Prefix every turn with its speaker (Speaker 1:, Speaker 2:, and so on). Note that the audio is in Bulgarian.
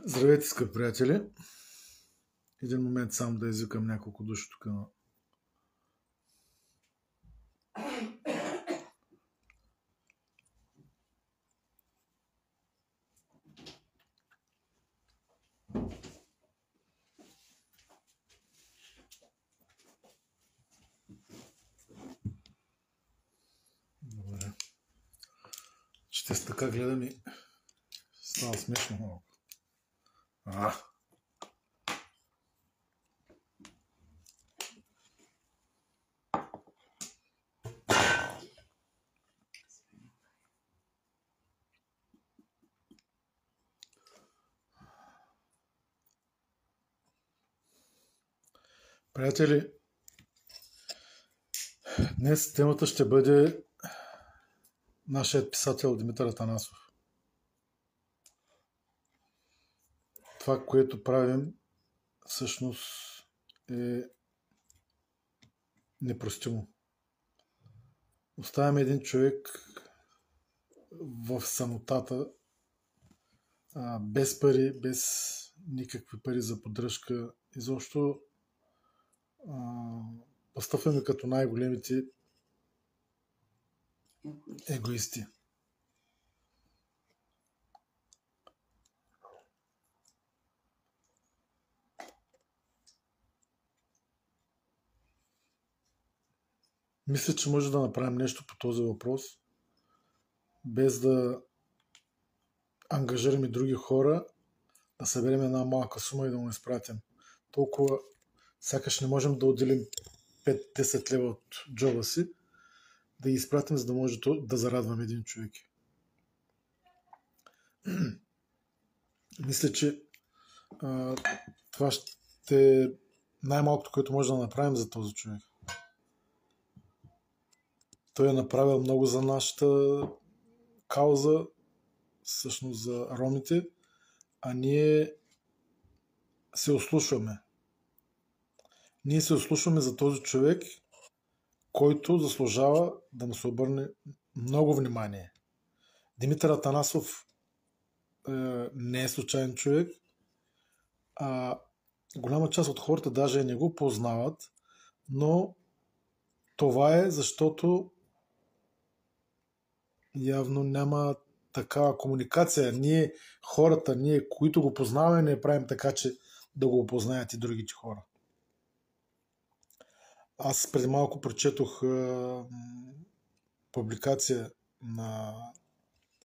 Speaker 1: Здравейте, скъпи приятели! Един момент само да извикам няколко души тук. Добре. Ще с така гледам и става смешно малко. Приятели, днес темата ще бъде нашият писател Димитър Атанасов. Това, което правим, всъщност е непростимо. Оставяме един човек в самотата, без пари, без никакви пари за поддръжка. Изобщо постъпваме като най-големите егоисти. Мисля, че може да направим нещо по този въпрос, без да ангажираме други хора, да съберем една малка сума и да му изпратим. Толкова сякаш не можем да отделим 5-10 лева от джоба си, да ги изпратим, за да може да зарадваме един човек. Мисля, че това ще е най-малкото, което може да направим за този човек. Той е направил много за нашата кауза, всъщност за ромите, а ние се ослушваме. Ние се ослушваме за този човек, който заслужава да му се обърне много внимание. Димитър Атанасов не е случайен човек, а голяма част от хората даже не го познават, но това е защото явно няма такава комуникация. Ние, хората, които го познаваме, не правим така, че да го опознаят и другите хора. Аз преди малко прочетох публикация на